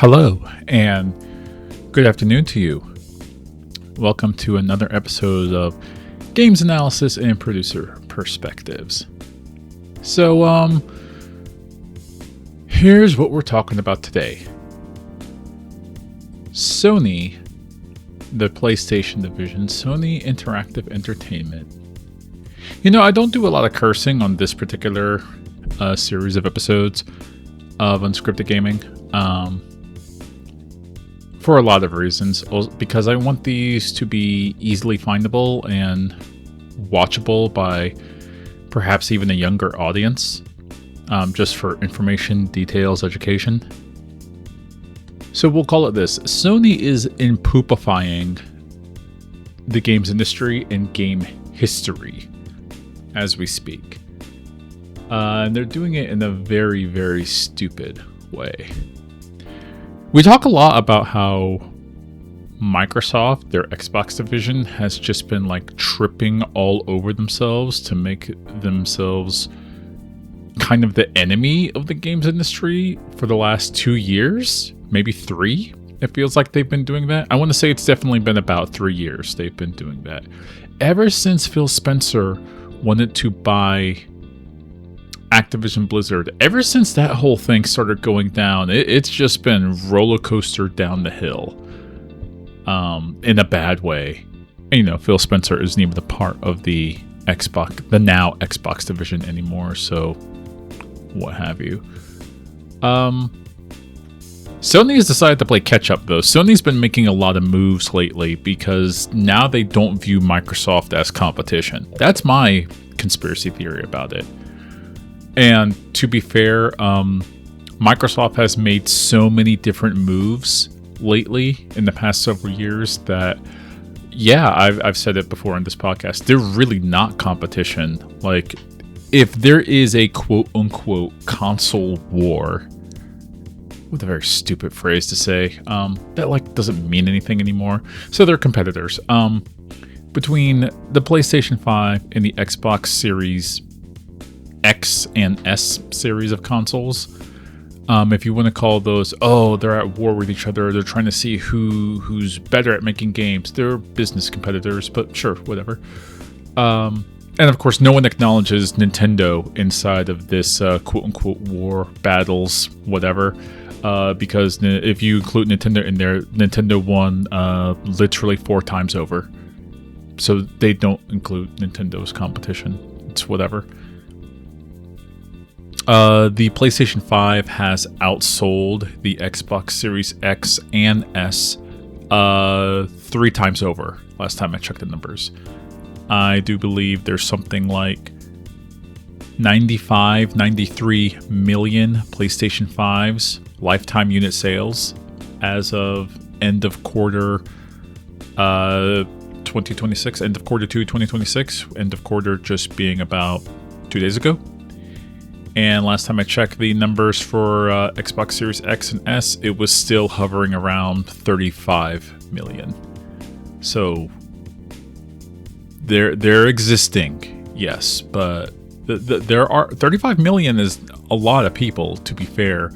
Hello, and good afternoon to you. Welcome to another episode of Games Analysis and Producer Perspectives. So, here's what we're talking about today. Sony, the PlayStation division, Sony Interactive Entertainment. You know, I don't do a lot of cursing on this particular series of episodes of Unscripted Gaming. For a lot of reasons, because I want these to be easily findable and watchable by perhaps even a younger audience, just for information, details, education. So we'll call it this. Sony is impoopifying the games industry and game history as we speak. And they're doing it in a very, very stupid way. We talk a lot about how Microsoft, their Xbox division, has just been like tripping all over themselves to make themselves kind of the enemy of the games industry for the last 2 years, maybe 3. It feels like they've been doing that. I want to say it's definitely been about 3 years they've been doing that. Ever since Phil Spencer wanted to buy Activision Blizzard, ever since that whole thing started going down, it's just been roller coaster down the hill, in a bad way. And, you know, Phil Spencer isn't even a part of the now Xbox division anymore, so what have you. Sony has decided to play catch up though. Sony's been making a lot of moves lately because now they don't view Microsoft as competition. That's my conspiracy theory about it. And to be fair, Microsoft has made so many different moves lately in the past several years that, yeah, I've said it before on this podcast, they're really not competition. Like, if there is a quote-unquote console war, with a very stupid phrase to say, that like doesn't mean anything anymore. So they're competitors. Between the PlayStation 5 and the Xbox Series X and S series of consoles, if you want to call those, they're at war with each other, they're trying to see who's better at making games. They're business competitors, but sure, whatever. And of course, no one acknowledges Nintendo inside of this quote-unquote war, battles, whatever, because if you include Nintendo in there, Nintendo won literally 4 times over. So they don't include Nintendo's competition. It's whatever. The PlayStation 5 has outsold the Xbox Series X and S 3 times over, last time I checked the numbers. I do believe there's something like 93 million PlayStation 5s lifetime unit sales as of end of quarter 2026, end of quarter 2 2026, end of quarter just being about 2 days ago. And last time I checked the numbers for Xbox Series X and S, it was still hovering around 35 million. So they're existing, yes, but there are 35 million is a lot of people. To be fair,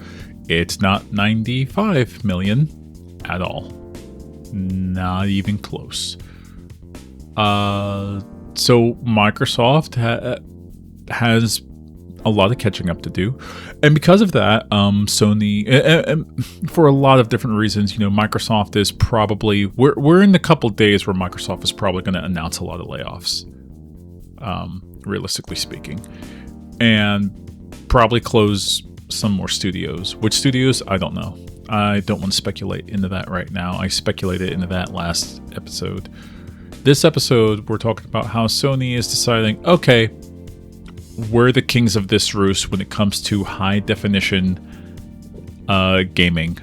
it's not 95 million at all, not even close. So Microsoft has a lot of catching up to do, and because of that, Sony, for a lot of different reasons, you know, Microsoft is probably we're in a couple days where Microsoft is probably going to announce a lot of layoffs, realistically speaking, and probably close some more studios. Which studios, I don't know. I don't want to speculate into that right now. I speculated into that last episode. This episode, we're talking about how Sony is deciding, okay, we're the kings of this roost when it comes to high definition gaming.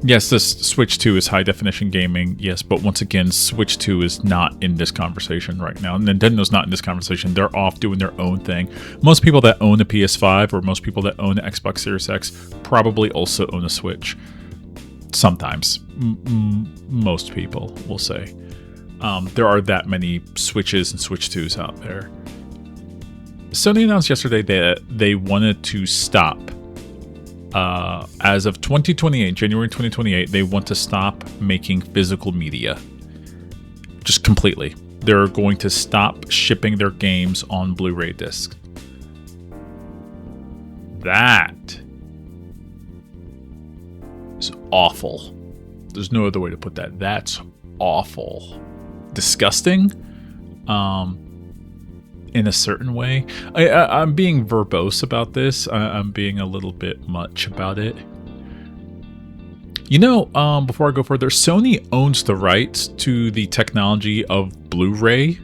Yes, this Switch 2 is high definition gaming, yes, but once again, Switch 2 is not in this conversation right now. Nintendo's not in this conversation. They're off doing their own thing. Most people that own a PS5 or most people that own an Xbox Series X probably also own a Switch. Sometimes. Most people will say. There are that many Switches and Switch 2s out there. Sony announced yesterday that they wanted to stop as of 2028, January 2028, they want to stop making physical media. Just completely. They're going to stop shipping their games on Blu-ray discs. That is awful. There's no other way to put that. That's awful. Disgusting. In a certain way. I'm being verbose about this. I'm being a little bit much about it. You know, before I go further, Sony owns the rights to the technology of Blu-ray.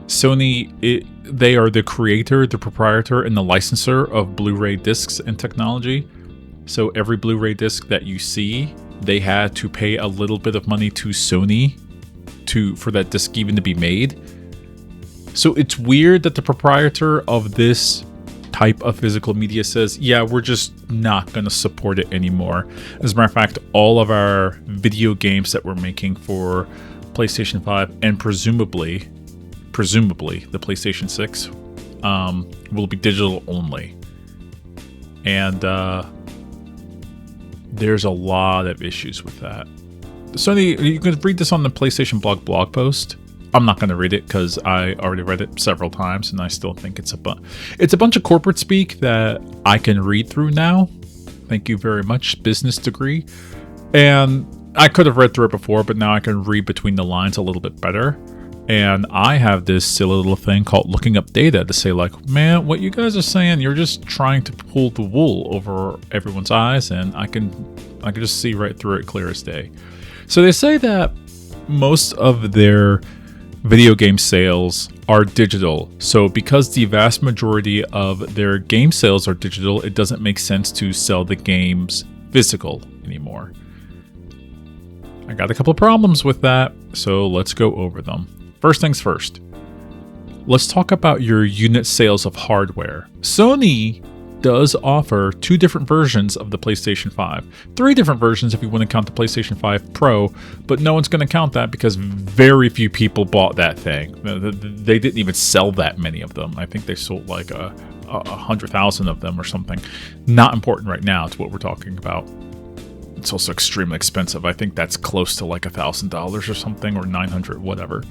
Sony, they are the creator, the proprietor, and the licensor of Blu-ray discs and technology. So every Blu-ray disc that you see, they had to pay a little bit of money to Sony for that disc even to be made. So it's weird that the proprietor of this type of physical media says, yeah, we're just not going to support it anymore. As a matter of fact, all of our video games that we're making for PlayStation 5 and presumably the PlayStation 6 will be digital only. And there's a lot of issues with that. Sony, you can read this on the PlayStation blog post. I'm not going to read it because I already read it several times, and I still think it's a bunch of corporate speak that I can read through now. Thank you very much, business degree. And I could have read through it before, but now I can read between the lines a little bit better. And I have this silly little thing called looking up data to say, like, man, what you guys are saying, you're just trying to pull the wool over everyone's eyes, and I can just see right through it clear as day. So they say that most of their video game sales are digital. So because the vast majority of their game sales are digital, it doesn't make sense to sell the games physical anymore. I got a couple of problems with that, so let's go over them. First things first. Let's talk about your unit sales of hardware. Sony does offer 2 different versions of the PlayStation 5. 3 different versions if you want to count the PlayStation 5 Pro, but no one's going to count that because very few people bought that thing. They didn't even sell that many of them. I think they sold like 100,000 of them or something. Not important right now to what we're talking about. It's also extremely expensive. I think that's close to like $1,000 or something, or 900, whatever.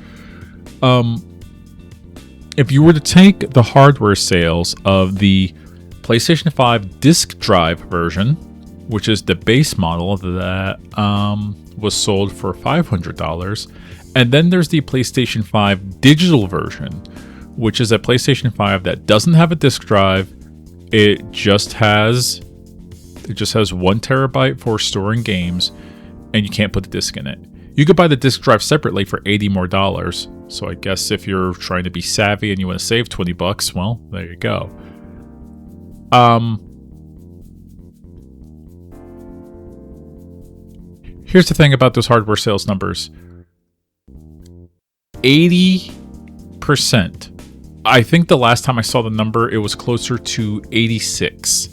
If you were to take the hardware sales of the PlayStation 5 disc drive version, which is the base model that was sold for $500, and then there's the PlayStation 5 digital version, which is a PlayStation 5 that doesn't have a disc drive. It just has 1 terabyte for storing games, and you can't put the disc in it. You could buy the disc drive separately for $80 more. So I guess if you're trying to be savvy and you want to save $20, well, there you go. Here's the thing about those hardware sales numbers. 80%. I think the last time I saw the number, it was closer to 86.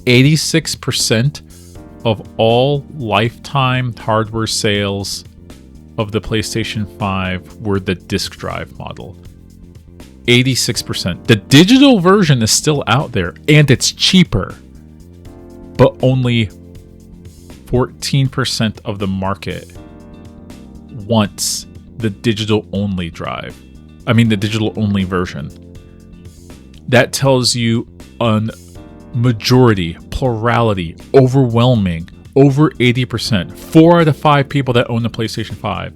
86% of all lifetime hardware sales of the PlayStation 5 were the disc drive model. 86%. The digital version is still out there, and it's cheaper, but only 14% of the market wants the digital only the digital only version. That tells you a majority, plurality, overwhelming, over 80%, 4 out of 5 people that own the PlayStation 5,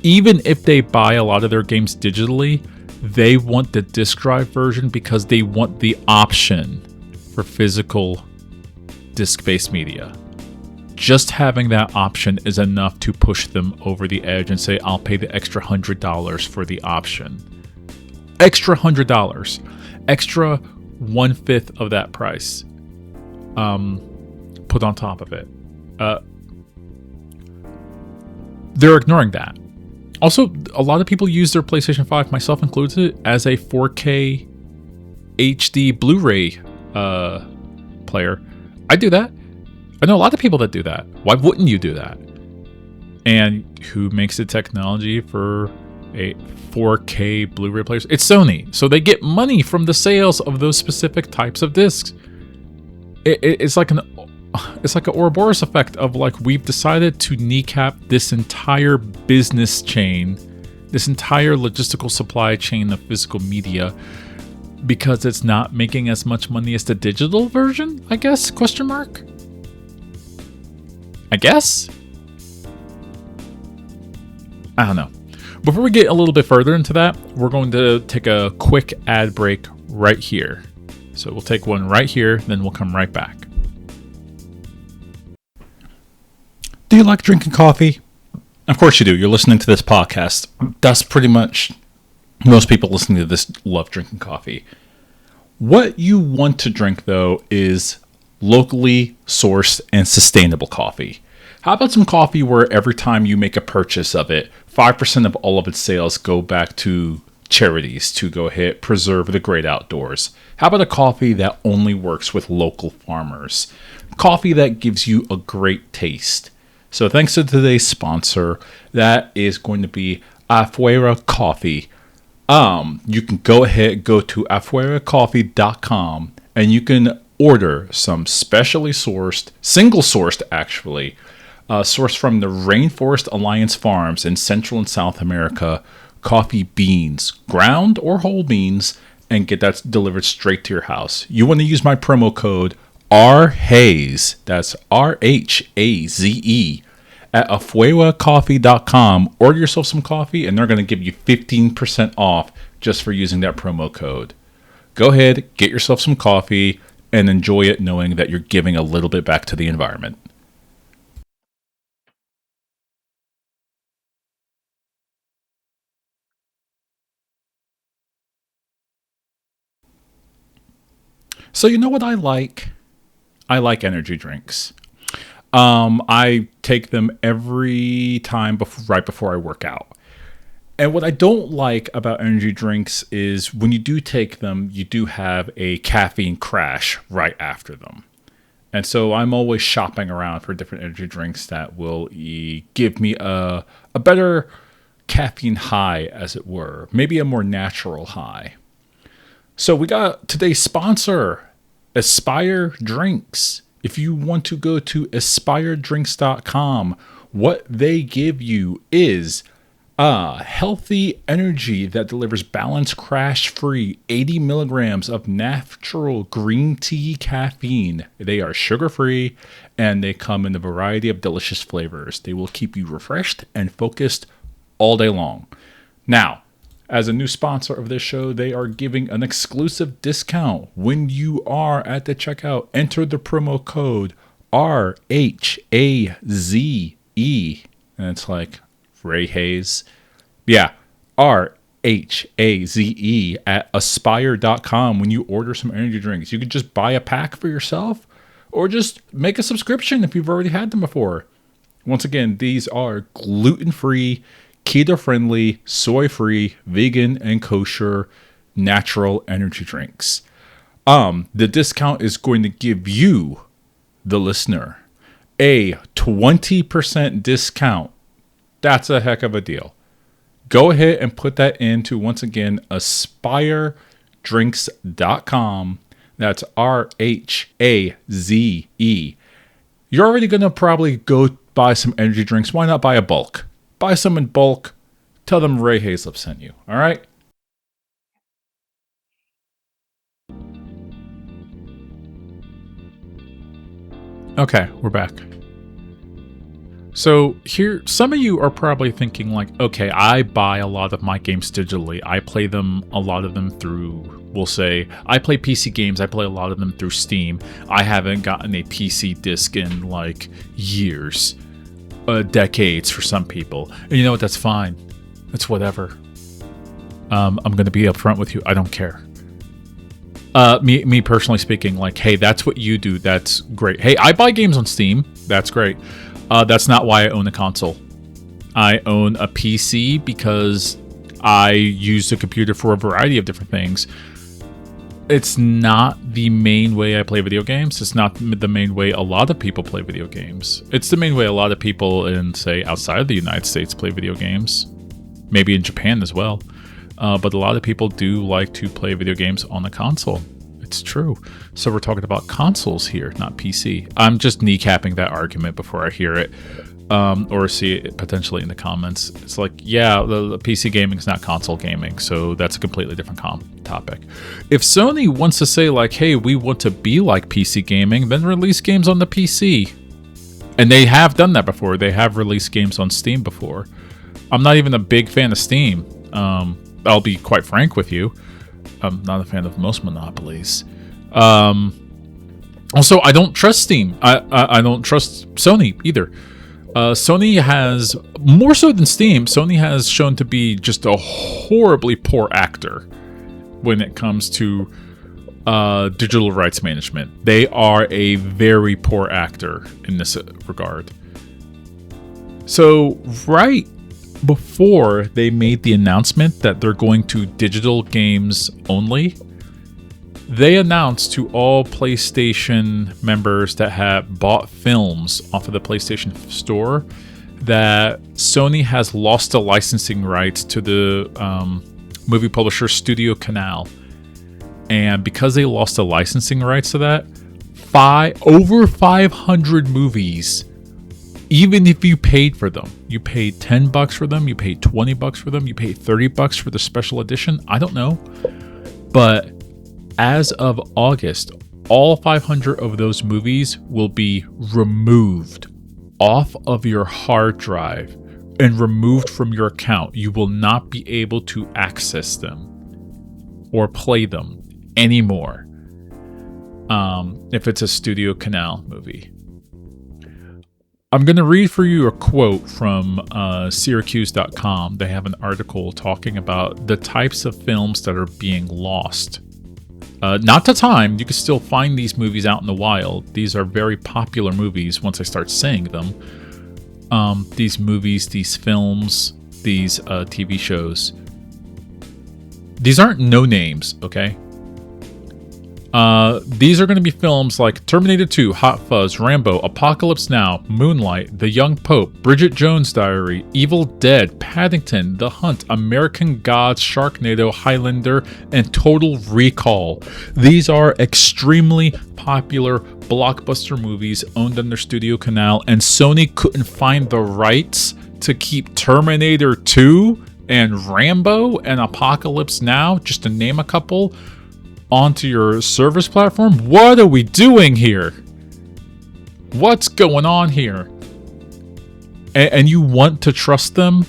even if they buy a lot of their games digitally, they want the disc drive version because they want the option for physical disc-based media. Just having that option is enough to push them over the edge and say, I'll pay the extra $100 for the option. Extra $100. Extra 1/5 of that price. Put on top of it. They're ignoring that. Also, a lot of people use their PlayStation 5, myself included, as a 4K HD Blu-ray player. I do that. I know a lot of people that do that. Why wouldn't you do that? And who makes the technology for a 4K Blu-ray players? It's Sony. So they get money from the sales of those specific types of discs. it's like an Ouroboros effect of like, we've decided to kneecap this entire business chain, this entire logistical supply chain of physical media, because it's not making as much money as the digital version, I guess, question mark? I guess? I don't know. Before we get a little bit further into that, we're going to take a quick ad break right here. So we'll take one right here, then we'll come right back. Do you like drinking coffee? Of course you do. You're listening to this podcast. That's pretty much most people listening to this love drinking coffee. What you want to drink, though, is locally sourced and sustainable coffee. How about some coffee where every time you make a purchase of it, 5% of all of its sales go back to charities to go ahead preserve the great outdoors? How about a coffee that only works with local farmers? Coffee that gives you a great taste. So thanks to today's sponsor, that is going to be Afuera Coffee. You can go to afueracoffee.com and you can order some specially sourced, single sourced actually, sourced from the Rainforest Alliance Farms in Central and South America, coffee beans, ground or whole beans, and get that delivered straight to your house. You want to use my promo code RHAZE, that's RHAZE, at afueracoffee.com. Order yourself some coffee and they're going to give you 15% off just for using that promo code. Go ahead, get yourself some coffee, and enjoy it knowing that you're giving a little bit back to the environment. So you know what I like? I like energy drinks. I take them every time right before I work out. And what I don't like about energy drinks is when you do take them, you do have a caffeine crash right after them. And so I'm always shopping around for different energy drinks that will give me a better caffeine high, as it were. Maybe a more natural high. So we got today's sponsor, Aspire Drinks. If you want to go to aspiredrinks.com, what they give you is healthy energy that delivers balanced, crash-free 80 milligrams of natural green tea caffeine. They are sugar-free, and they come in a variety of delicious flavors. They will keep you refreshed and focused all day long. Now, as a new sponsor of this show, they are giving an exclusive discount. When you are at the checkout, enter the promo code RHAZE. And it's like Ray Hayes. Yeah, RHAZE at aspire.com when you order some energy drinks. You could just buy a pack for yourself or just make a subscription if you've already had them before. Once again, these are gluten-free, keto-friendly, soy-free, vegan, and kosher natural energy drinks. The discount is going to give you, the listener, a 20% discount. That's a heck of a deal. Go ahead and put that into, once again, aspiredrinks.com. That's RHAZE. You're already going to probably go buy some energy drinks. Why not buy a bulk? Buy some in bulk. Tell them Ray Hazlip sent you. All right? Okay, we're back. So here, some of you are probably thinking like, okay, I buy a lot of my games digitally. I play them, a lot of them through, we'll say, I play PC games. I play a lot of them through Steam. I haven't gotten a PC disc in like years, decades for some people. And you know what? That's fine. It's whatever. I'm going to be upfront with you. I don't care. Me personally speaking, like, hey, that's what you do. That's great. Hey, I buy games on Steam. That's great. That's not why I own a console. I own a PC because I use the computer for a variety of different things. It's not the main way I play video games. It's not the main way a lot of people play video games. It's the main way a lot of people in, say, outside of the United States play video games. Maybe in Japan as well. But a lot of people do like to play video games on the console. It's true. So we're talking about consoles here, not PC. I'm just kneecapping that argument before I hear it, or see it potentially in the comments. It's like, yeah, the PC gaming is not console gaming, so that's a completely different topic. If Sony wants to say like, hey, we want to be like PC gaming, then release games on the PC. And they have done that before. They have released games on Steam before. I'm not even a big fan of Steam. I'll be quite frank with you. I'm not a fan of most monopolies. Also, I don't trust Steam. I don't trust Sony either. Sony has, more so than Steam, Sony has shown to be just a horribly poor actor when it comes to digital rights management. They are a very poor actor in this regard. So, right before they made the announcement that they're going to digital games only, they announced to all PlayStation members that have bought films off of the PlayStation Store that Sony has lost the licensing rights to the movie publisher Studio Canal. And because they lost the licensing rights to that, over 500 movies, even if you paid for them, you paid $10 for them, you paid $20 for them, you paid $30 for the special edition, I don't know. But as of August, all 500 of those movies will be removed off of your hard drive and removed from your account. You will not be able to access them or play them anymore if it's a Studio Canal movie. I'm going to read for you a quote from Syracuse.com. They have an article talking about the types of films that are being lost. Not to time, you can still find these movies out in the wild. These are very popular movies once I start saying them. These movies, these films, these TV shows. These aren't no names, okay? These are going to be films like Terminator 2, Hot Fuzz, Rambo, Apocalypse Now, Moonlight, The Young Pope, Bridget Jones' Diary, Evil Dead, Paddington, The Hunt, American Gods, Sharknado, Highlander, and Total Recall. These are extremely popular blockbuster movies owned under Studio Canal, and Sony couldn't find the rights to keep Terminator 2 and Rambo and Apocalypse Now, just to name a couple, onto your service platform? What are we doing here? What's going on here? And you want to trust them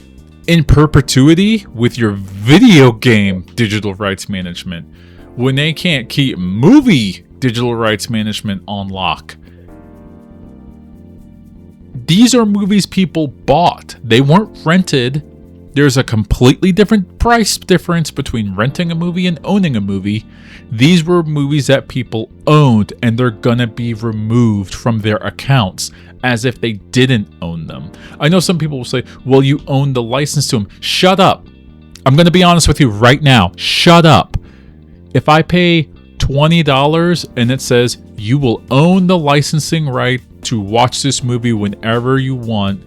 in perpetuity with your video game digital rights management when they can't keep movie digital rights management on lock? These are movies people bought. They weren't rented. There's a completely different price difference between renting a movie and owning a movie. These were movies that people owned, and they're gonna be removed from their accounts as if they didn't own them. I know some people will say, well, you own the license to them. Shut up. I'm gonna be honest with you right now. Shut up. If I pay $20 and it says you will own the licensing right to watch this movie whenever you want,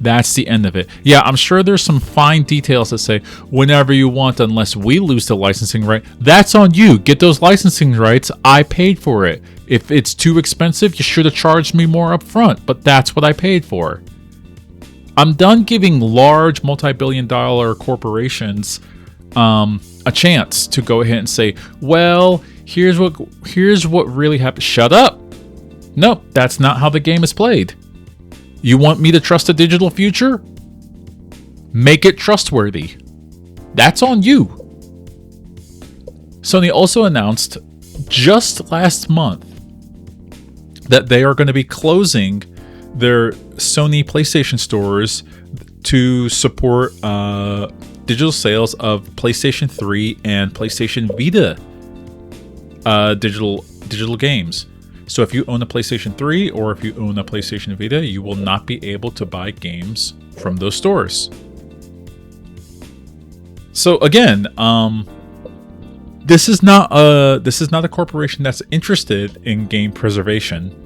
that's the end of it. Yeah, I'm sure there's some fine details that say whenever you want unless we lose the licensing right. That's on you. Get those licensing rights. I paid for it. If it's too expensive, you should have charged me more up front, but that's what I paid for. I'm done giving large multi-billion-dollar corporations a chance to go ahead and say, well, here's what really happened. Shut up. Nope, that's not how the game is played. You want me to trust a digital future? Make it trustworthy. That's on you. Sony also announced just last month that they are going to be closing their Sony PlayStation stores to support digital sales of PlayStation 3 and PlayStation Vita digital games. So if you own a PlayStation 3 or if you own a PlayStation Vita, you will not be able to buy games from those stores. So again, this is not a corporation that's interested in game preservation.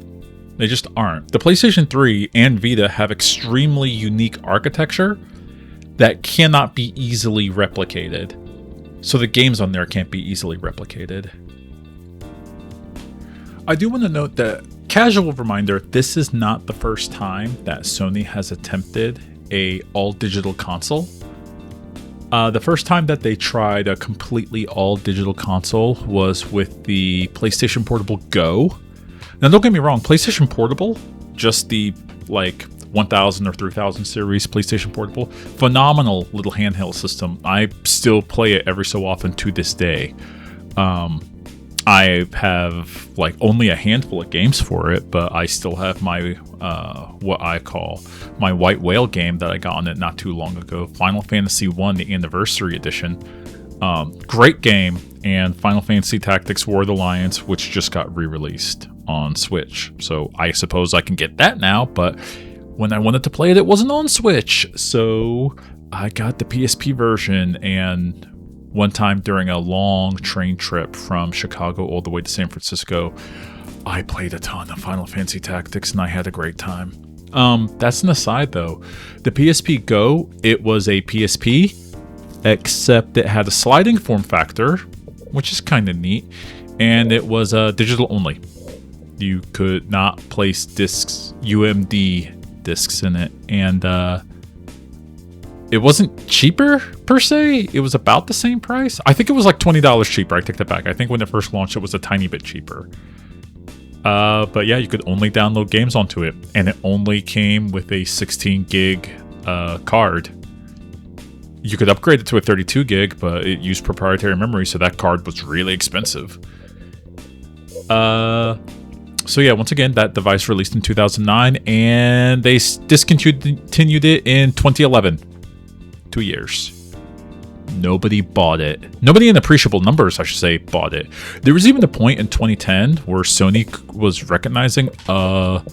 They just aren't. The PlayStation 3 and Vita have extremely unique architecture that cannot be easily replicated. So the games on there can't be easily replicated. I do want to note that, casual reminder, this is not the first time that Sony has attempted a all-digital console. The first time that they tried a completely all-digital console was with the PlayStation Portable Go. Now, don't get me wrong, PlayStation Portable, just the 1000 or 3000 series PlayStation Portable, phenomenal little handheld system. I still play it every so often to this day. I have only a handful of games for it, but I still have my what I call my White Whale game that I got on it not too long ago, Final Fantasy 1, the Anniversary Edition. Great game, and Final Fantasy Tactics War of the Alliance, which just got re-released on Switch. So I suppose I can get that now, but when I wanted to play it, it wasn't on Switch. So I got the PSP version, and one time during a long train trip from Chicago all the way to San Francisco, I played a ton of Final Fantasy Tactics, and I had a great time. That's an aside, though. The PSP Go, it was a PSP, except it had a sliding form factor, which is kind of neat, and it was digital only. You could not place discs, UMD discs in it, and it wasn't cheaper per se. It was about the same price. I think it was $20 cheaper. I take that back. I think when it first launched, it was a tiny bit cheaper. But yeah, you could only download games onto it, and it only came with a 16 gig card. You could upgrade it to a 32 gig, but it used proprietary memory, so that card was really expensive. So yeah, once again, that device released in 2009, and they discontinued it in 2011. 2 years. Nobody bought it. Nobody in appreciable numbers, I should say, bought it. There was even a point in 2010 where Sony was recognizing, wow,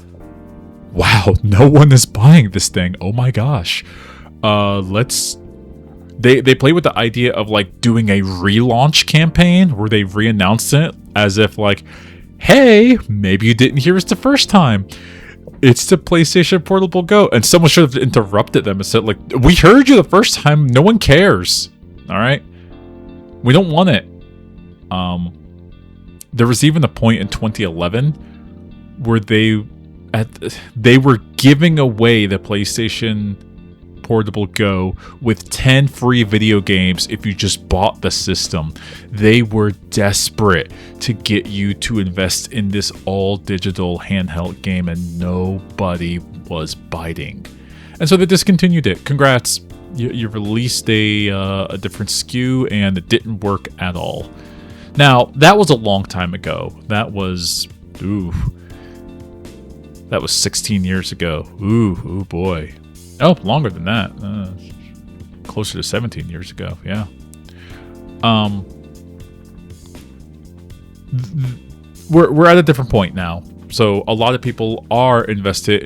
no one is buying this thing. Oh my gosh. They play with the idea of doing a relaunch campaign where they re-announced it as if hey, maybe you didn't hear us the first time. It's the PlayStation Portable Go. And someone should have interrupted them and said, we heard you the first time. No one cares. All right? We don't want it. There was even a point in 2011 where they were giving away the PlayStation Portable Go with 10 free video games if you just bought the system. They were desperate to get you to invest in this all-digital handheld game, and nobody was biting. And so they discontinued it. Congrats. You released a different SKU, and it didn't work at all. Now, that was a long time ago. That was 16 years ago. Ooh boy. Oh, longer than that. Closer to 17 years ago. Yeah. We're at a different point now. So a lot of people are invested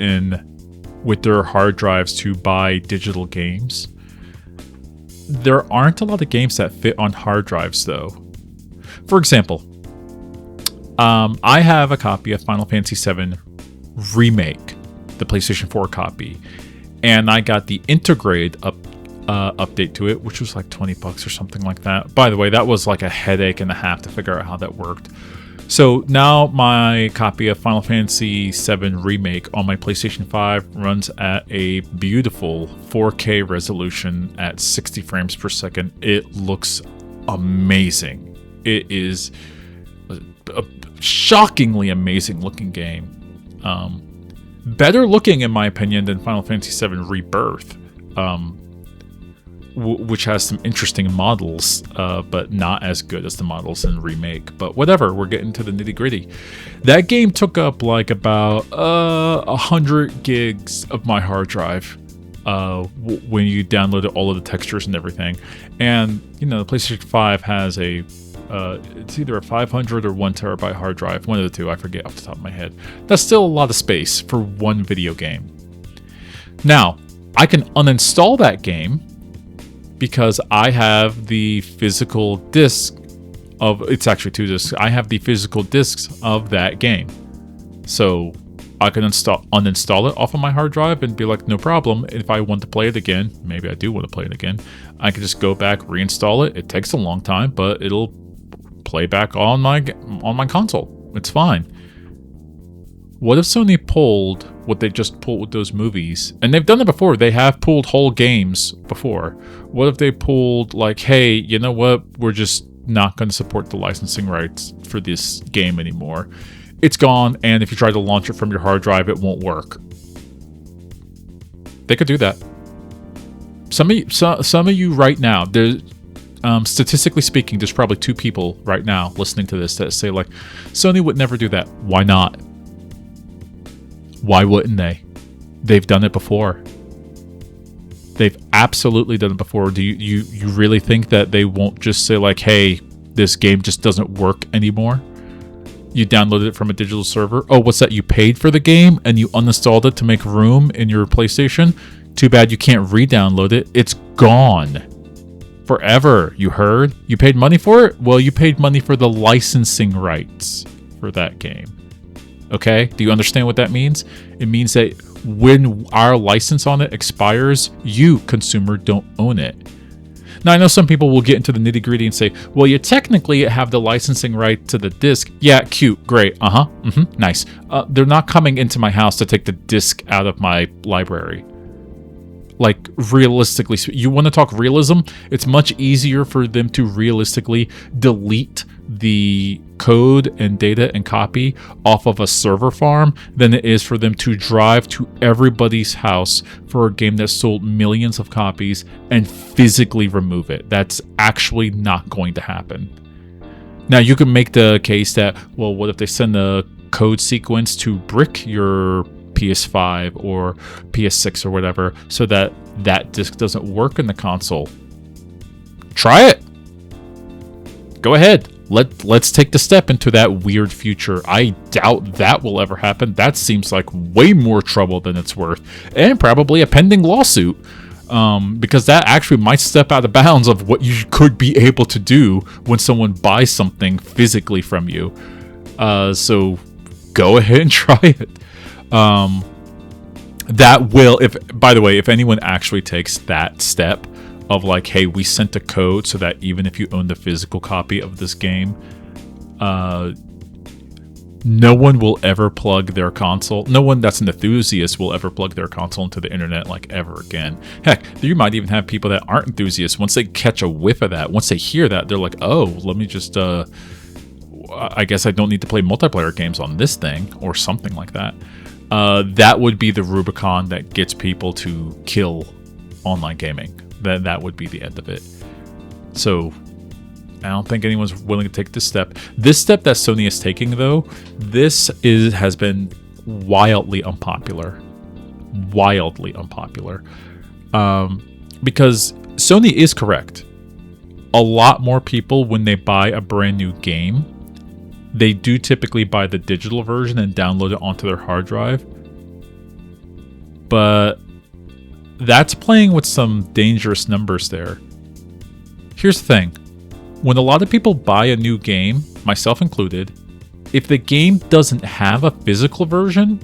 with their hard drives to buy digital games. There aren't a lot of games that fit on hard drives, though. For example, I have a copy of Final Fantasy VII Remake, the PlayStation 4 copy. And I got the Intergrade update to it, which was $20 or something like that. By the way, that was a headache and a half to figure out how that worked. So now my copy of Final Fantasy VII Remake on my PlayStation 5 runs at a beautiful 4K resolution at 60 frames per second. It looks amazing. It is a shockingly amazing looking game. Better looking, in my opinion, than Final Fantasy VII Rebirth, which has some interesting models, but not as good as the models in Remake. But whatever, we're getting to the nitty gritty. That game took up about 100 gigs of my hard drive when you downloaded all of the textures and everything. And the PlayStation 5 has it's either a 500 or 1 terabyte hard drive, one of the two, I forget off the top of my head. That's still a lot of space for one video game. Now, I can uninstall that game because I have the physical disc it's actually 2 discs. I have the physical discs of that game. So I can uninstall it off of my hard drive and be no problem. If I want to play it again, maybe I do want to play it again, I can just go back, reinstall it. It takes a long time, but it'll play back on my console. It's fine. What if Sony pulled what they just pulled with those movies? And they've done it before. They have pulled whole games before. What if they pulled like, hey, you know what? We're just not going to support the licensing rights for this game anymore. It's gone, and if you try to launch it from your hard drive, it won't work. They could do that. Some of you right now, there's statistically speaking, there's probably 2 people right now listening to this that say like, Sony would never do that. Why not? Why wouldn't they? They've done it before. They've absolutely done it before. Do you really think that they won't just say like, hey, this game just doesn't work anymore? You downloaded it from a digital server. Oh, what's that? You paid for the game and you uninstalled it to make room in your PlayStation? Too bad you can't re-download it. It's gone. Forever, you heard? You paid money for it? Well, you paid money for the licensing rights for that game. Okay? Do you understand what that means? It means that when our license on it expires, you, consumer, don't own it. Now, I know some people will get into the nitty-gritty and say, well, you technically have the licensing right to the disc. Yeah, cute, great, nice. They're not coming into my house to take the disc out of my library. Like, realistically, you want to talk realism? It's much easier for them to realistically delete the code and data and copy off of a server farm than it is for them to drive to everybody's house for a game that sold millions of copies and physically remove it. That's actually not going to happen. Now, you can make the case that, well, what if they send a code sequence to brick your PS5 or PS6 or whatever so that that disc doesn't work in the console? Try it. Go ahead. Let's take the step into that weird future. I doubt that will ever happen. That seems like way more trouble than it's worth, and probably a pending lawsuit, because that actually might step out of bounds of what you could be able to do when someone buys something physically from you. So go ahead and try it. That will, by the way, if anyone actually takes that step of like, hey, we sent a code so that even if you own the physical copy of this game, no one will ever plug their console. No one that's an enthusiast will ever plug their console into the internet like ever again. Heck, you might even have people that aren't enthusiasts. Once they catch a whiff of that, once they hear that, they're like, oh, let me just, I guess I don't need to play multiplayer games on this thing or something like that. That would be the Rubicon that gets people to kill online gaming. That would be the end of it. So I don't think anyone's willing to take this step. This step that Sony is taking, though, has been wildly unpopular. Because Sony is correct. A lot more people, when they buy a brand new game, they do typically buy the digital version and download it onto their hard drive. But that's playing with some dangerous numbers there. Here's the thing. When a lot of people buy a new game, myself included, if the game doesn't have a physical version,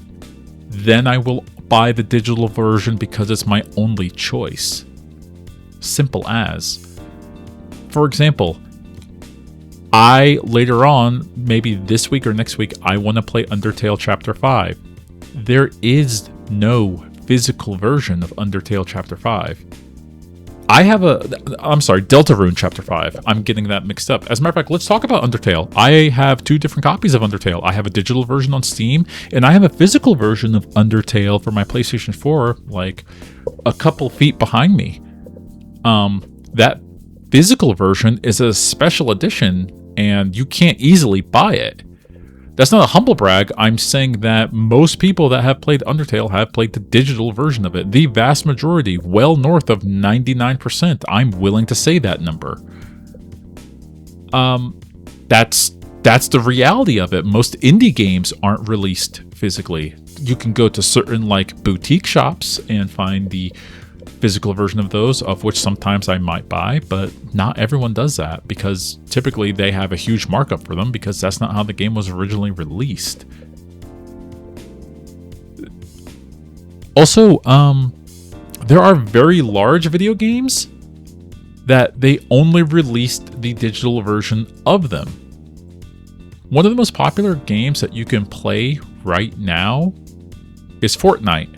then I will buy the digital version because it's my only choice. Simple as. For example, I later on, maybe this week or next week, I want to play Undertale Chapter 5. There is no physical version of Undertale Chapter 5. Deltarune Chapter 5. I'm getting that mixed up. As a matter of fact, let's talk about Undertale. I have 2 different copies of Undertale. I have a digital version on Steam, and I have a physical version of Undertale for my PlayStation 4, like a couple feet behind me. That physical version is a special edition, and you can't easily buy it. That's not a humble brag. I'm saying that most people that have played Undertale have played the digital version of it. The vast majority, well north of 99%. I'm willing to say that number. That's the reality of it. Most indie games aren't released physically. You can go to certain like boutique shops and find the physical version of those, of which sometimes I might buy, but not everyone does that because typically they have a huge markup for them because that's not how the game was originally released. Also, there are very large video games that they only released the digital version of them. One of the most popular games that you can play right now is Fortnite.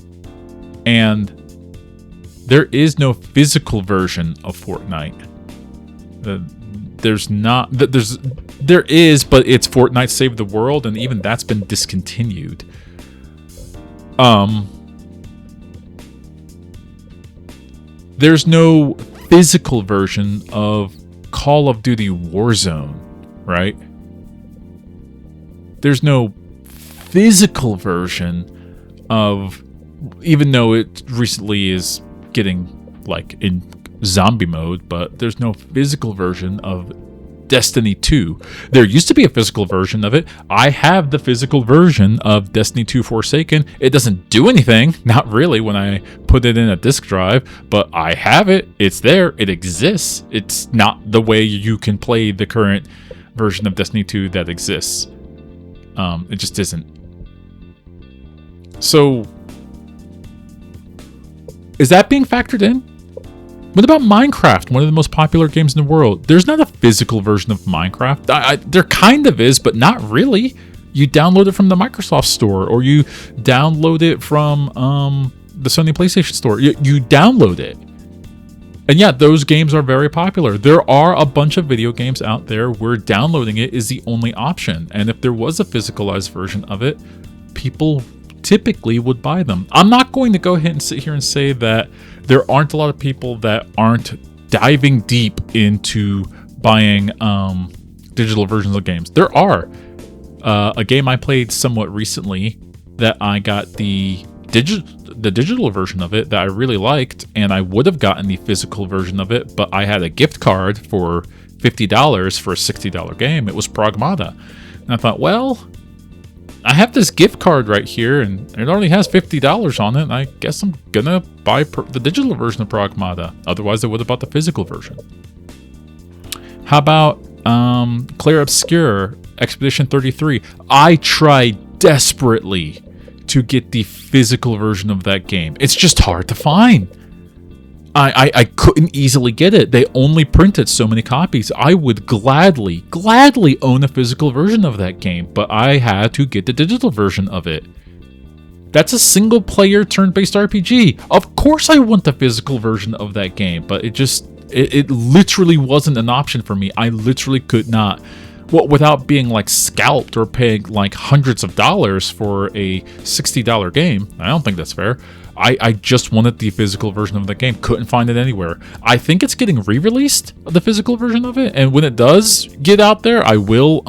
And there is no physical version of Fortnite. There is, but it's Fortnite Save the World, and even that's been discontinued. There's no physical version of Call of Duty Warzone, right? There's no physical version of, even though it recently is getting like in zombie mode, but there's no physical version of Destiny 2. There used to be a physical version of it. I have the physical version of Destiny 2 Forsaken. It doesn't do anything, not really, when I put it in a disk drive, but I have it. It's there. It exists. It's not the way you can play the current version of Destiny 2 that exists. It just isn't. So, is that being factored in? What about Minecraft, one of the most popular games in the world? There's not a physical version of Minecraft. There kind of is, but not really. You download it from the Microsoft Store, or you download it from the Sony PlayStation Store. You download it. And yeah, those games are very popular. There are a bunch of video games out there where downloading it is the only option. And if there was a physicalized version of it, people typically would buy them. I'm not going to go ahead and sit here and say that there aren't a lot of people that aren't diving deep into buying digital versions of games. There are. A game I played somewhat recently that I got the digital version of it that I really liked, and I would have gotten the physical version of it, but I had a gift card for $50 for a $60 game. It was Pragmata. And I thought, well, I have this gift card right here, and it already has $50 on it, and I guess I'm gonna buy the digital version of Pragmata. Otherwise, I would have bought the physical version. How about Clair Obscur, Expedition 33? I tried desperately to get the physical version of that game. It's just hard to find. I couldn't easily get it. They only printed so many copies. I would gladly own a physical version of that game, but I had to get the digital version of it. That's a single-player turn-based RPG. Of course I want the physical version of that game, but it literally wasn't an option for me. I literally could not. Well, without being like scalped or paying like hundreds of dollars for a $60 game. I don't think that's fair. I just wanted the physical version of the game. Couldn't find it anywhere. I think it's getting re-released, the physical version of it. And when it does get out there, I will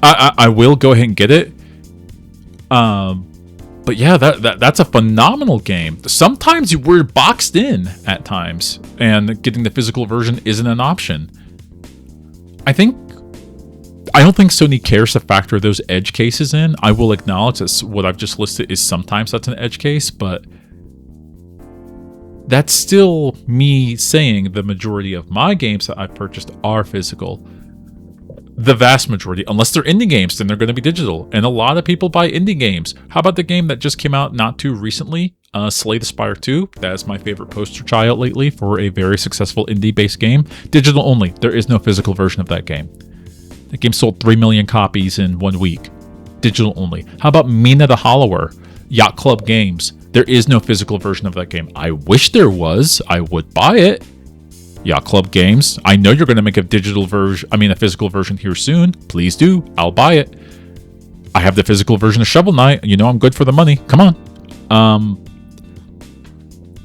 I will go ahead and get it. But yeah, that's a phenomenal game. Sometimes we're boxed in at times, and getting the physical version isn't an option. I don't think Sony cares to factor those edge cases in. I will acknowledge that what I've just listed is sometimes that's an edge case, but that's still me saying the majority of my games that I've purchased are physical. The vast majority, unless they're indie games, then they're going to be digital. And a lot of people buy indie games. How about the game that just came out not too recently, Slay the Spire 2? That is my favorite poster child lately for a very successful indie-based game. Digital only. There is no physical version of that game. The game sold 3 million copies in 1 week. Digital only. How about Mina the Hollower? Yacht Club Games. There is no physical version of that game. I wish there was. I would buy it. Yacht Club Games. I know you're going to make a a physical version here soon. Please do. I'll buy it. I have the physical version of Shovel Knight. You know I'm good for the money. Come on.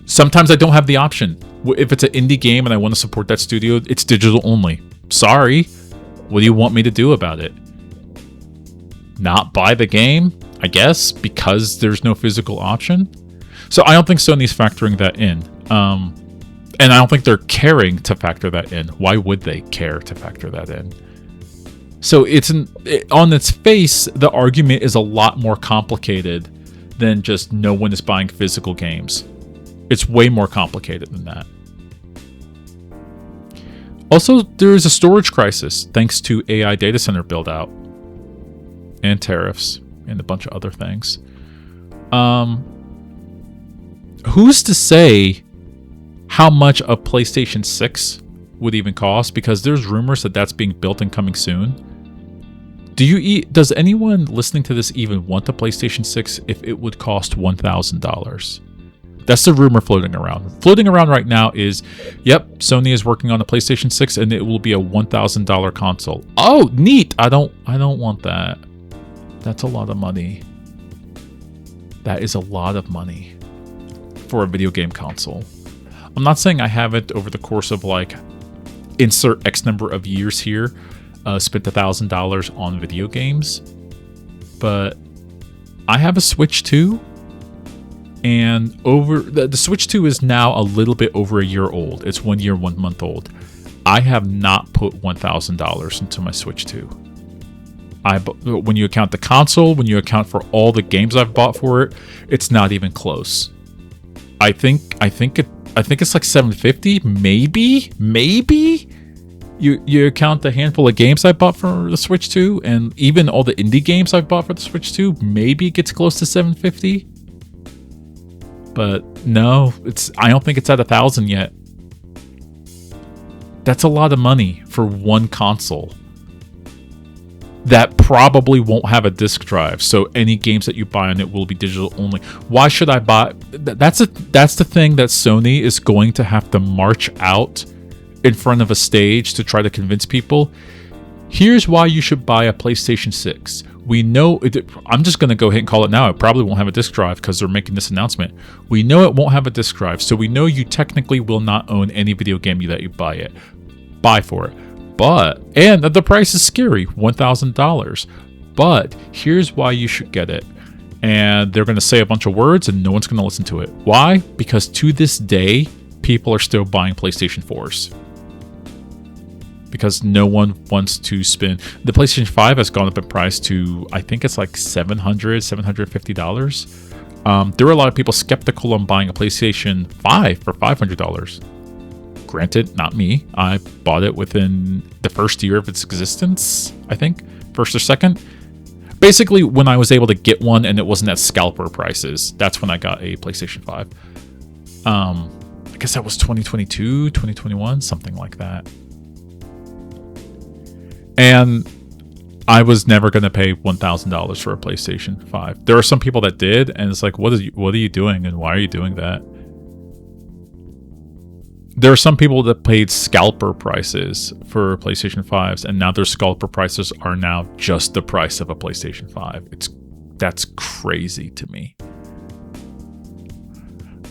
Sometimes I don't have the option. If it's an indie game and I want to support that studio, it's digital only. Sorry. What do you want me to do about it? Not buy the game, I guess, because there's no physical option? So I don't think Sony's factoring that in. And I don't think they're caring to factor that in. Why would they care to factor that in? So on its face, the argument is a lot more complicated than just no one is buying physical games. It's way more complicated than that. Also, there is a storage crisis thanks to AI data center build out and tariffs and a bunch of other things. Who's to say how much a PlayStation 6 would even cost? Because there's rumors that that's being built and coming soon. Does anyone listening to this even want the PlayStation 6 if it would cost $1,000? That's the rumor floating around. Floating around right now is, yep, Sony is working on a PlayStation 6 and it will be a $1,000 console. Oh, neat. I don't want that. That's a lot of money. That is a lot of money for a video game console. I'm not saying I haven't over the course of like insert X number of years here spent $1,000 on video games, but I have a Switch 2, and over the Switch 2 is now a little bit over a year old. It's 1 year, 1 month old. I have not put $1,000 into my Switch 2. When you account the console, when you account for all the games I've bought for it, it's not even close. I think it's like $750, maybe. You account the handful of games I bought for the Switch 2, and even all the indie games I've bought for the Switch 2, maybe it gets close to $750. But no, I don't think it's at 1,000 yet. That's a lot of money for one console that probably won't have a disc drive, so any games that you buy on it will be digital only. Why should I buy? That's the thing that Sony is going to have to march out in front of a stage to try to convince people. Here's why you should buy a PlayStation 6. We know I'm just going to go ahead and call it now. It probably won't have a disc drive because they're making this announcement. We know it won't have a disc drive, so we know you technically will not own any video game that you buy for it. And the price is scary, $1,000. But here's why you should get it. And they're going to say a bunch of words and no one's going to listen to it. Why? Because to this day, people are still buying PlayStation 4s. Because no one wants to spend. The PlayStation 5 has gone up in price to, I think it's like $700, $750. There were a lot of people skeptical on buying a PlayStation 5 for $500. Granted, not me. I bought it within the first year of its existence, I think. First or second. Basically, when I was able to get one and it wasn't at scalper prices, that's when I got a PlayStation 5. I guess that was 2022, 2021, something like that. And I was never going to pay $1,000 for a PlayStation 5. There are some people that did, and it's like, what are you doing, and why are you doing that? There are some people that paid scalper prices for PlayStation 5s, and now their scalper prices are now just the price of a PlayStation 5. That's crazy to me.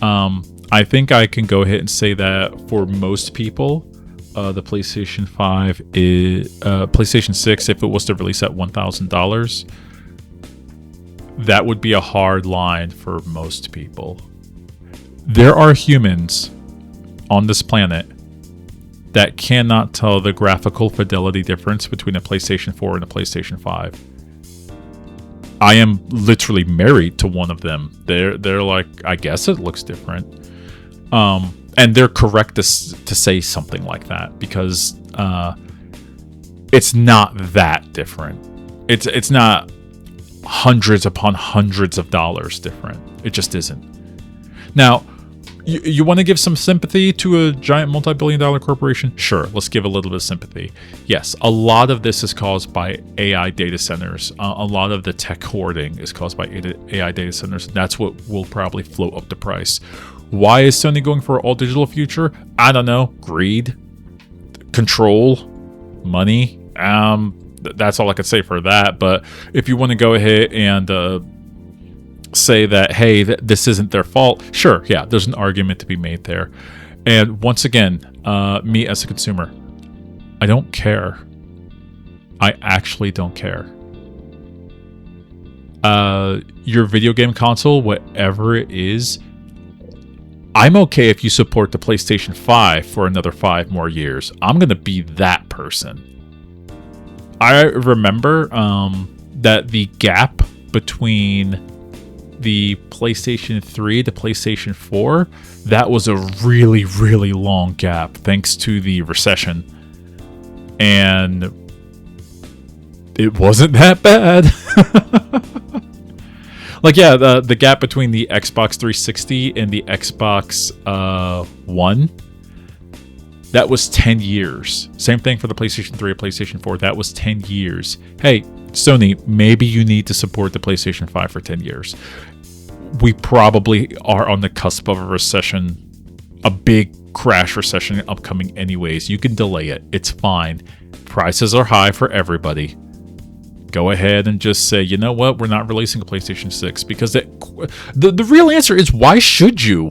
I think I can go ahead and say that for most people, the PlayStation 5 is PlayStation 6. If it was to release at $1,000, that would be a hard line for most people. There are humans on this planet that cannot tell the graphical fidelity difference between a PlayStation 4 and a PlayStation 5. I am literally married to one of them. They're like, I guess it looks different. And they're correct to say something like that because it's not that different. It's not hundreds upon hundreds of dollars different. It just isn't. Now, you want to give some sympathy to a giant multi-billion-dollar corporation? Sure, let's give a little bit of sympathy. Yes, a lot of this is caused by AI data centers. A lot of the tech hoarding is caused by AI data centers. That's what will probably float up the price. Why is Sony going for an all-digital future? I don't know. Greed, control, money. That's all I could say for that. But if you want to go ahead and say that, hey, this isn't their fault, sure, yeah, there's an argument to be made there. And once again, me as a consumer, I don't care. I actually don't care. Your video game console, whatever it is, I'm okay if you support the PlayStation 5 for another 5 more years. I'm going to be that person. I remember that the gap between the PlayStation 3 to PlayStation 4, that was a really, really long gap thanks to the recession. And it wasn't that bad. Like, yeah, the gap between the Xbox 360 and the Xbox One, that was 10 years. Same thing for the PlayStation 3 and PlayStation 4. That was 10 years. Hey, Sony, maybe you need to support the PlayStation 5 for 10 years. We probably are on the cusp of a recession, a big crash recession upcoming anyways. You can delay it. It's fine. Prices are high for everybody. Go ahead and just say, you know what? We're not releasing a PlayStation 6 because the real answer is, why should you?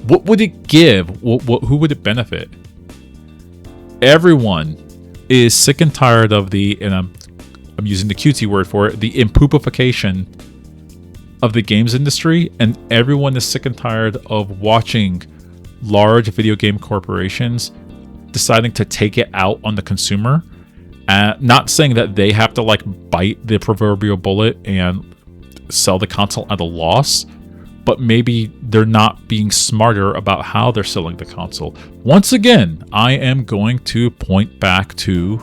What would it give? Who would it benefit? Everyone is sick and tired of and I'm using the cutesy word for it, the impoopification of the games industry, and everyone is sick and tired of watching large video game corporations deciding to take it out on the consumer. Not saying that they have to bite the proverbial bullet and sell the console at a loss, but maybe they're not being smarter about how they're selling the console. Once again, I am going to point back to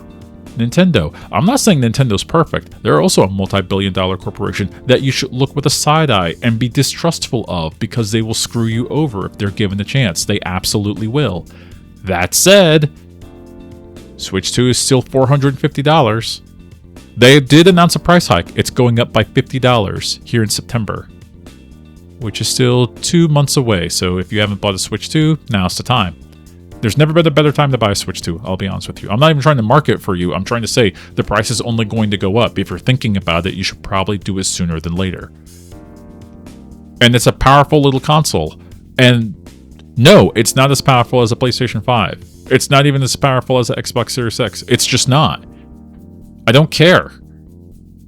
Nintendo. I'm not saying Nintendo's perfect. They're also a multi-billion-dollar corporation that you should look with a side eye and be distrustful of, because they will screw you over if they're given a chance. They absolutely will. That said, Switch 2 is still $450. They did announce a price hike. It's going up by $50 here in September, which is still 2 months away. So if you haven't bought a Switch 2, now's the time. There's never been a better time to buy a Switch 2, I'll be honest with you. I'm not even trying to market for you. I'm trying to say the price is only going to go up. If you're thinking about it, you should probably do it sooner than later. And it's a powerful little console. And no, it's not as powerful as a PlayStation 5. It's not even as powerful as an Xbox Series X. It's just not. I don't care.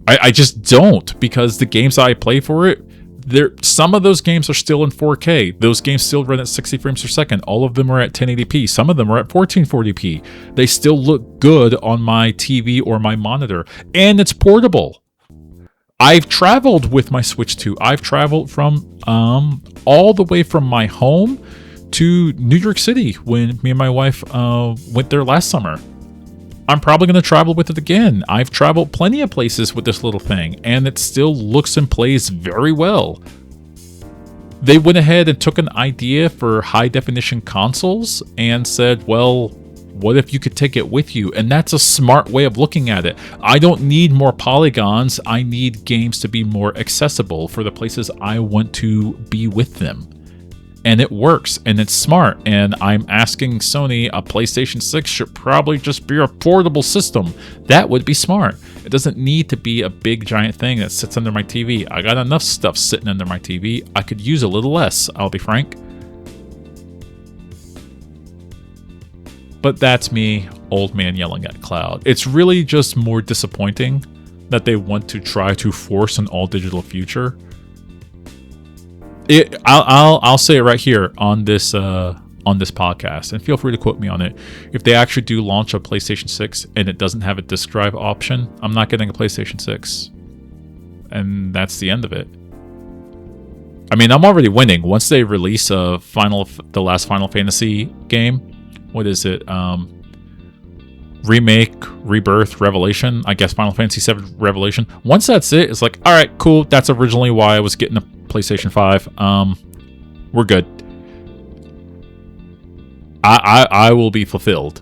I just don't, because the games I play for it, some of those games are still in 4K. Those games still run at 60 frames per second. All of them are at 1080p. Some of them are at 1440p. They still look good on my TV or my monitor. And it's portable. I've traveled with my Switch 2. I've traveled from all the way from my home to New York City when me and my wife went there last summer. I'm probably going to travel with it again. I've traveled plenty of places with this little thing, and it still looks and plays very well. They went ahead and took an idea for high-definition consoles and said, well, what if you could take it with you? And that's a smart way of looking at it. I don't need more polygons. I need games to be more accessible for the places I want to be with them. And it works, and it's smart, and I'm asking Sony, a PlayStation 6 should probably just be a portable system. That would be smart. It doesn't need to be a big giant thing that sits under my TV. I got enough stuff sitting under my TV. I could use a little less, I'll be frank. But that's me, old man yelling at cloud. It's really just more disappointing that they want to try to force an all-digital future. I'll say it right here on this podcast, and feel free to quote me on it. If they actually do launch a PlayStation 6 and it doesn't have a disc drive option, I'm not getting a PlayStation 6, and that's the end of it. I mean, I'm already winning. Once they release the last Final Fantasy game, what is it? Remake, Rebirth, Revelation. I guess Final Fantasy VII Revelation. Once that's it, it's like, all right, cool. That's originally why I was getting a PlayStation 5. We're good. I will be fulfilled,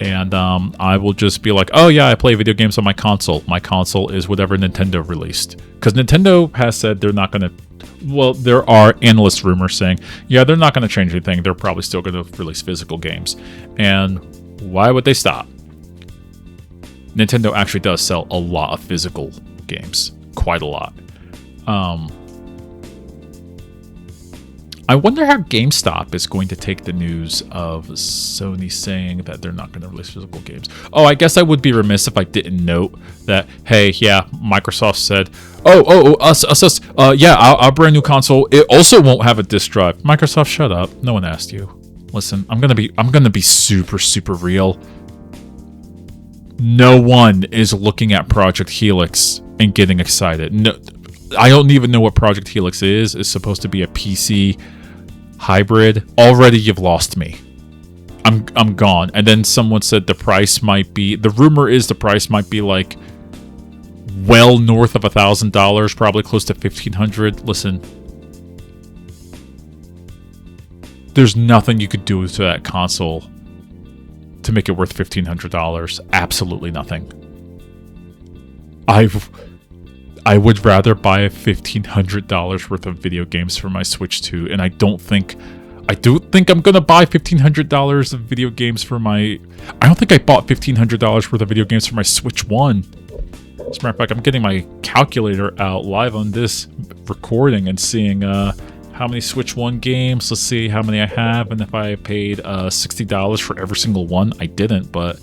and I will just be like, oh yeah, I play video games on my console. My console is whatever Nintendo released, because Nintendo has said they're not going to. Well, there are analyst rumors saying, yeah, they're not going to change anything. They're probably still going to release physical games. And why would they stop? Nintendo actually does sell a lot of physical games, quite a lot. I wonder how GameStop is going to take the news of Sony saying that they're not going to release physical games. Oh, I guess I would be remiss if I didn't note that, hey, yeah, Microsoft said, yeah, our brand new console, it also won't have a disc drive. Microsoft, shut up. No one asked you. Listen, I'm gonna be super, super real. No one is looking at Project Helix and getting excited. No, I don't even know what Project Helix is. It's supposed to be a PC hybrid. Already you've lost me. I'm gone. And then someone said the rumor is the price might be like well north of $1,000, probably close to $1,500. Listen, there's nothing you could do to that console to make it worth $1,500. Absolutely nothing. I would rather buy $1,500 worth of video games for my Switch 2, and I don't think I'm gonna buy $1,500 of video games for my. I don't think I bought $1,500 worth of video games for my Switch 1. As a matter of fact, I'm getting my calculator out live on this recording and seeing how many Switch 1 games. Let's see how many I have, and if I paid $60 for every single one. I didn't, but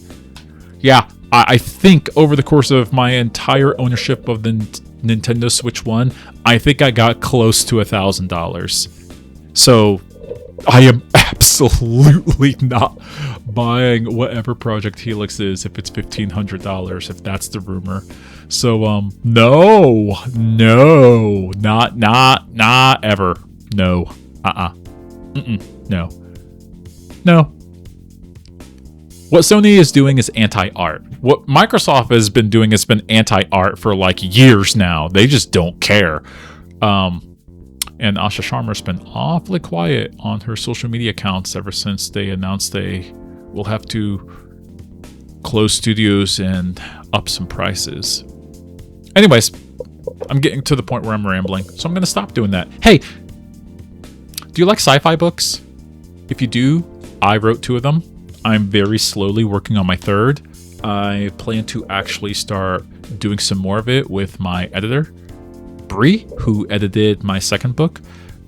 yeah, I think over the course of my entire ownership of the Nintendo Switch 1, I think I got close to $1,000. So I am absolutely not buying whatever Project Helix is if it's $1,500, if that's the rumor. So no, not ever. No. No. What Sony is doing is anti-art. What Microsoft has been doing has been anti-art for like years now. They just don't care. And Asha Sharma's been awfully quiet on her social media accounts ever since they announced they will have to close studios and up some prices. Anyways, I'm getting to the point where I'm rambling, so I'm going to stop doing that. Hey, do you like sci-fi books? If you do, I wrote 2 of them. I'm very slowly working on my 3rd. I plan to actually start doing some more of it with my editor, Bree, who edited my 2nd book.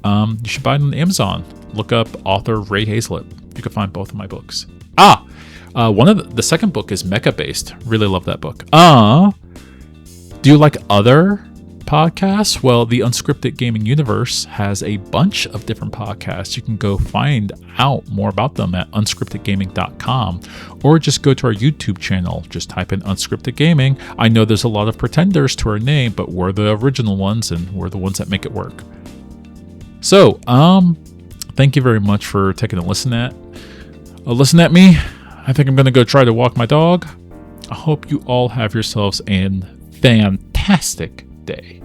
You should buy it on Amazon. Look up author Ray Hazlett. You can find both of my books. One of the 2nd book is mecha based. Really love that book. Do you like other podcasts? Well, the Unscripted Gaming Universe has a bunch of different podcasts. You can go find out more about them at unscriptedgaming.com, or just go to our YouTube channel. Just type in Unscripted Gaming. I know there's a lot of pretenders to our name, but we're the original ones, and we're the ones that make it work. So, thank you very much for taking a listen at me. I think I'm going to go try to walk my dog. I hope you all have yourselves a fantastic day.